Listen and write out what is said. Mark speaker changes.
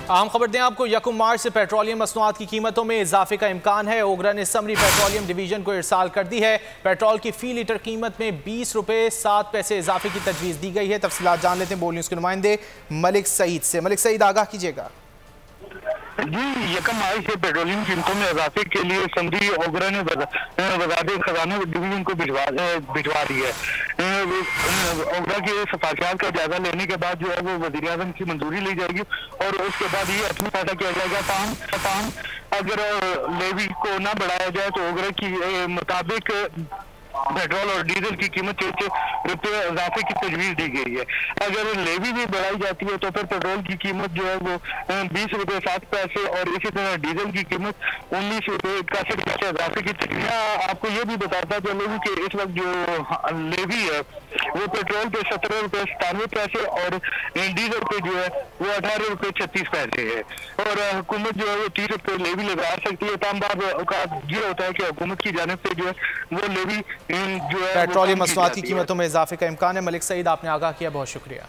Speaker 1: अहम खबर दें आपको, 1 मार्च से पेट्रोलियम मसनूआत की कीमतों में इजाफे का इम्कान है। ओगरा ने समरी पेट्रोलियम डिवीजन को इरसाल कर दी है। पेट्रोल की फी लीटर कीमत में 20 रुपये 7 पैसे इजाफे की तजवीज़ दी गई है। तफसीलात जान लेते हैं बोल न्यूज़ के नुमाइंदे मलिक सईद से। मलिक सईद, आगाह कीजिएगा।
Speaker 2: जी, 1 मार्च से पेट्रोलियम कीमतों में इजाफे के लिए समरी ओगरा ने वज़ारत खजाना डिवीजन को भिजवा दी है। ओगरा की सिफारिशात का जायजा लेने के बाद जो है वो वज़ीर आज़म की मंजूरी ली जाएगी और उसके बाद ये अपनी फैसला किया जाएगा। ताहम अगर लेवी को ना बढ़ाया जाए तो ओगरा की मुताबिक पेट्रोल और डीजल की कीमत 6 रुपये इजाफे की तजवीज़ दी गई है। अगर लेवी भी बढ़ाई जाती है तो फिर पेट्रोल की कीमत जो है वो 20 रुपये 7 पैसे और इसी तरह डीजल की कीमत 19 रुपये 81 पैसे इजाफे की तजवीज़। आपको ये भी बताता चलूँ कि इस वक्त जो लेवी है वो पेट्रोल पे 17 रुपये 97 पैसे और डीजल पे जो है वो 18 रुपये 36 पैसे है और हुकूमत जो है वो 30 रुपये लेवी लगा सकती है। तमाम बार ये होता है कि हुकूमत की जानिब से जो है वो लेवी
Speaker 1: पेट्रोलियम मसनूआत की कीमतों में इजाफे का इम्कान है। मलिक सईद, आपने आगाह किया, बहुत शुक्रिया।